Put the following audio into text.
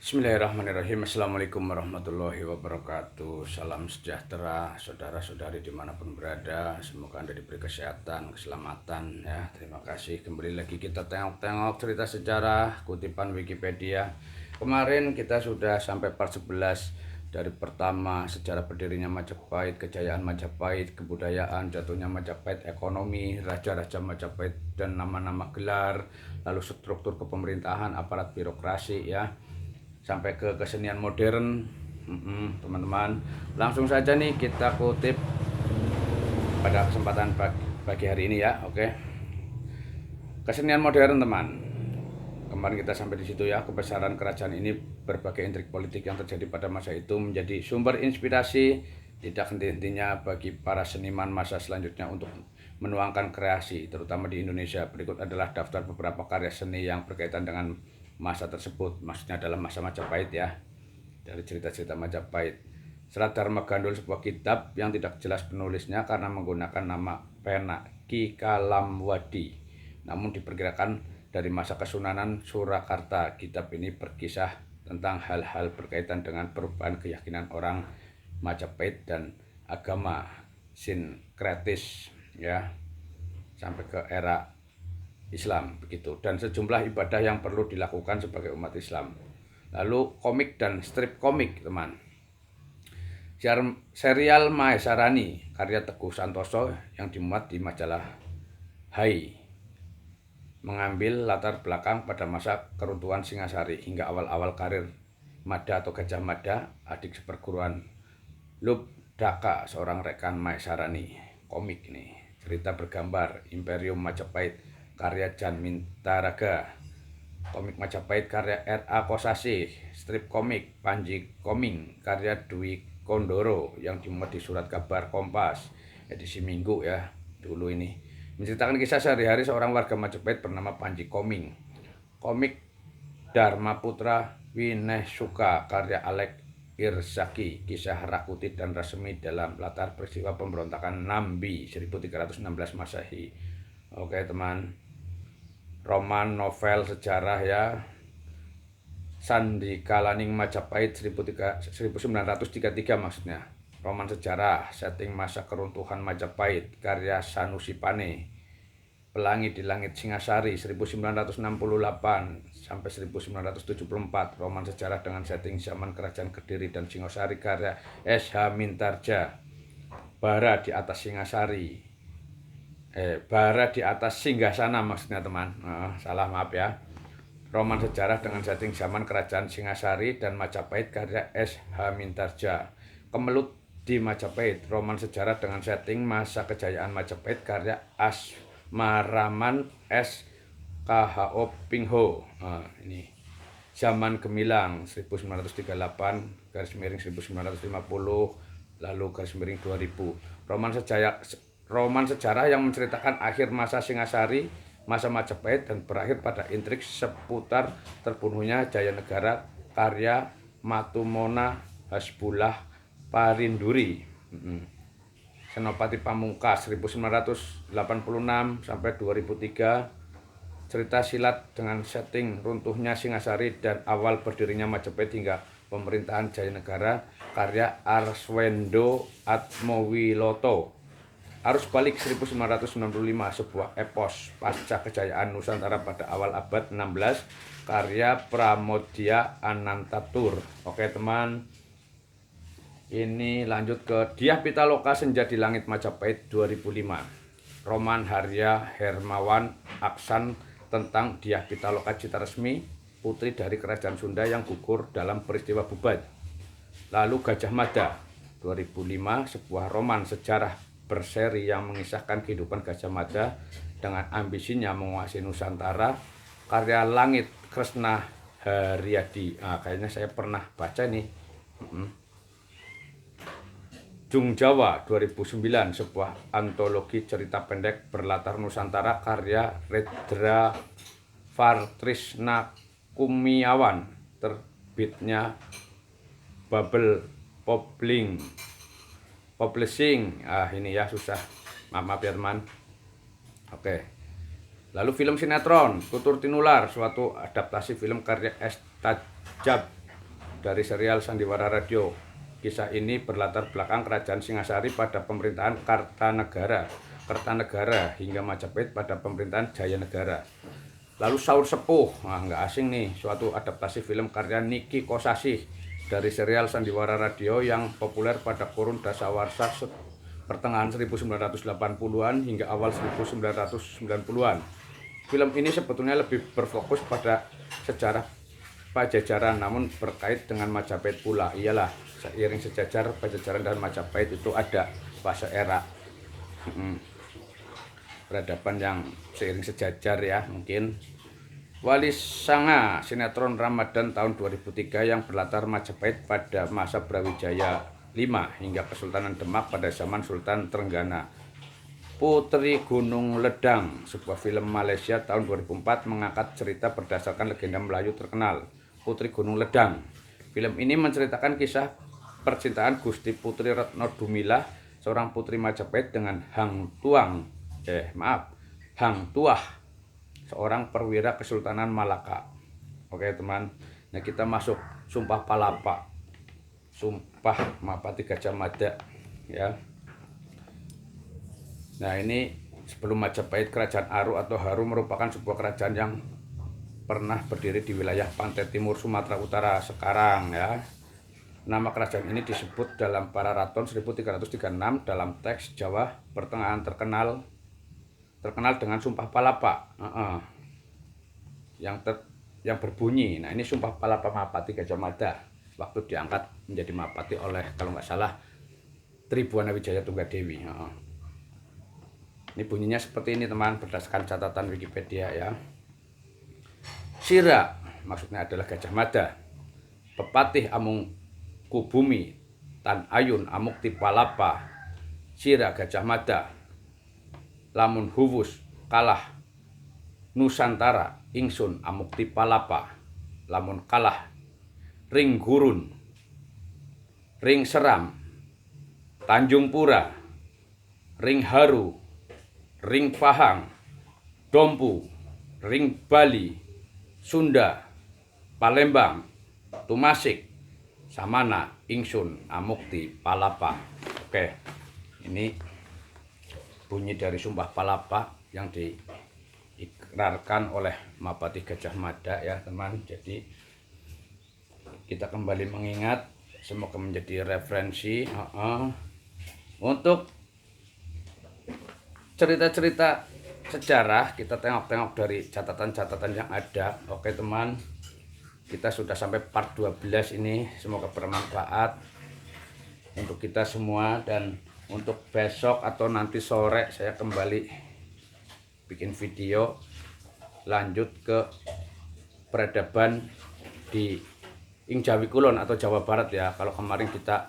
Bismillahirrahmanirrahim. Assalamualaikum warahmatullahi wabarakatuh. Salam sejahtera saudara-saudari dimanapun berada. Semoga Anda diberi kesehatan, keselamatan ya. Terima kasih. Kembali lagi kita tengok-tengok cerita sejarah kutipan Wikipedia. Kemarin kita sudah sampai part 11 dari pertama sejarah berdirinya Majapahit, kejayaan Majapahit, kebudayaan, jatuhnya Majapahit, ekonomi, raja-raja Majapahit dan nama-nama gelar, lalu struktur kepemerintahan, aparat birokrasi ya, sampai ke kesenian modern. Teman-teman, langsung saja nih kita kutip pada kesempatan pagi hari ini ya. Oke, kesenian modern teman. Kemarin kita sampai di situ ya. Kebesaran kerajaan ini, berbagai intrik politik yang terjadi pada masa itu menjadi sumber inspirasi tidak henti-hentinya bagi para seniman masa selanjutnya untuk menuangkan kreasi, terutama di Indonesia. Berikut adalah daftar beberapa karya seni yang berkaitan dengan masa tersebut, maksudnya dalam masa Majapahit ya, dari cerita-cerita Majapahit. Serat Dharma Gandul, sebuah kitab yang tidak jelas penulisnya karena menggunakan nama pena Ki Kalamwadi, namun diperkirakan dari masa Kesunanan Surakarta. Kitab ini berkisah tentang hal-hal berkaitan dengan perubahan keyakinan orang Majapahit dan agama sinkretis ya, sampai ke era Islam begitu, dan sejumlah ibadah yang perlu dilakukan sebagai umat Islam. Lalu komik dan strip komik teman. Serial Mahesarani karya Teguh Santoso yang dimuat di majalah Hai mengambil latar belakang pada masa keruntuhan Singasari hingga awal-awal karir Mada atau Gajah Mada, adik seperguruan Lubdaka, seorang rekan Mahesarani. Komik nih, cerita bergambar Imperium Majapahit karya Jan Mintaraga, komik Majapahit karya R.A. Kosasih, strip komik Panji Koming karya Dwi Kondoro yang dimuat di Surat Kabar Kompas edisi Minggu ya dulu ini, menceritakan kisah sehari-hari seorang warga Majapahit bernama Panji Koming. Komik Dharma Putra Winesuka karya Alek Irzaki, kisah Rakuti dan Rasemi dalam latar peristiwa pemberontakan Nambi 1316 Masehi. Oke teman, roman novel sejarah ya, Sandikalaning Majapahit 1933 maksudnya. Roman sejarah setting masa keruntuhan Majapahit karya Sanusi Pane. Pelangi di Langit Singasari 1968 sampai 1974, roman sejarah dengan setting zaman kerajaan Kediri dan Singosari karya S.H. Mintarja. Bara di atas Singasari, Bara di atas Singgasana maksudnya teman, salah maaf ya. Roman sejarah dengan setting zaman kerajaan Singasari dan Majapahit karya S.H. Mintarja. Kemelut di Majapahit, roman sejarah dengan setting masa kejayaan Majapahit karya Asmaraman S. K.H.O. Pingho. Ini Zaman Gemilang 1938 garis miring 1950 lalu garis miring 2000. Roman sejarah yang menceritakan akhir masa Singasari, masa Majapahit, dan berakhir pada intrik seputar terbunuhnya Jaya Negara karya Matumona Hasbullah Parinduri. Senopati Pamungkas 1986 sampai 2003, cerita silat dengan setting runtuhnya Singasari dan awal berdirinya Majapahit hingga pemerintahan Jaya Negara karya Arswendo Atmowiloto. Arus balik 1995, sebuah epos pasca kejayaan Nusantara pada awal abad 16 karya Pramodya Anantatur. Oke teman, ini lanjut ke Dyah Pitaloka Senja di Langit Majapahit 2005. Roman Harya Hermawan Aksan tentang Dyah Pitaloka Citaresmi, putri dari kerajaan Sunda yang gugur dalam peristiwa Bubat. Lalu Gajah Mada 2005, sebuah roman sejarah berseri yang mengisahkan kehidupan Gajah Mada dengan ambisinya menguasai Nusantara karya Langit Kresna Haryadi. Kayaknya saya pernah baca nih. Jung Jawa 2009, sebuah antologi cerita pendek berlatar Nusantara karya Redra Fartrisna Kumiawan, terbitnya Babel Publishing. Ini ya susah, maaf ya teman. Oke, Lalu film sinetron Tutur Tinular, suatu adaptasi film karya S. Tajab dari serial Sandiwara Radio. Kisah ini berlatar belakang kerajaan Singasari pada pemerintahan Kertanegara hingga Majapahit pada pemerintahan Jayanegara. Lalu Saur Sepuh, nggak asing nih, suatu adaptasi film karya Niki Kosasih dari serial Sandiwara Radio yang populer pada kurun dasawarsa pertengahan 1980-an hingga awal 1990-an. Film ini sebetulnya lebih berfokus pada sejarah Pajajaran, namun berkait dengan Majapahit pula. Iyalah, seiring sejajar Pajajaran dan Majapahit itu ada fase era peradaban yang seiring sejajar ya mungkin. Wali Sanga, sinetron Ramadan tahun 2003 yang berlatar Majapahit pada masa Brawijaya V hingga Kesultanan Demak pada zaman Sultan Trenggana. Putri Gunung Ledang, sebuah film Malaysia tahun 2004 mengangkat cerita berdasarkan legenda Melayu terkenal, Putri Gunung Ledang. Film ini menceritakan kisah percintaan Gusti Putri Retno Dumilah, seorang putri Majapahit dengan Hang Tuah, seorang perwira Kesultanan Malaka. Oke teman, nah kita masuk Sumpah Palapa, Sumpah Mapati Gajah Mada ya. Nah ini sebelum Majapahit, Kerajaan Aru atau Haru merupakan sebuah kerajaan yang pernah berdiri di wilayah pantai timur Sumatera Utara sekarang ya. Nama kerajaan ini disebut dalam Pararaton 1336 dalam teks Jawa Pertengahan terkenal dengan Sumpah Palapa yang berbunyi. Nah ini Sumpah Palapa Mapati Gajah Mada waktu diangkat menjadi Mapati oleh kalau nggak salah Tribuana Wijaya Tunggadewi. Ini bunyinya seperti ini teman, berdasarkan catatan Wikipedia ya. Sira maksudnya adalah Gajah Mada. Pepatih Amung Kubumi Tan Ayun Amukti Palapa. Sira Gajah Mada. Lamun Huwus kalah Nusantara ingsun Amukti Palapa. Lamun kalah Ring Gurun, Ring Seram, Tanjung Pura, Ring Haru, Ring Pahang, Dompu, Ring Bali, Sunda, Palembang, Tumasik, Samana, ingsun, Amukti, Palapa. Oke, ini bunyi dari Sumpah Palapa yang diikrarkan oleh Mapati Gajah Mada ya teman. Jadi kita kembali mengingat, semoga menjadi referensi untuk cerita-cerita sejarah. Kita tengok-tengok dari catatan-catatan yang ada. Oke teman, kita sudah sampai part 12 ini, semoga bermanfaat untuk kita semua. Dan untuk besok atau nanti sore saya kembali bikin video lanjut ke peradaban di Ing Jawi Kulon atau Jawa Barat ya. Kalau kemarin kita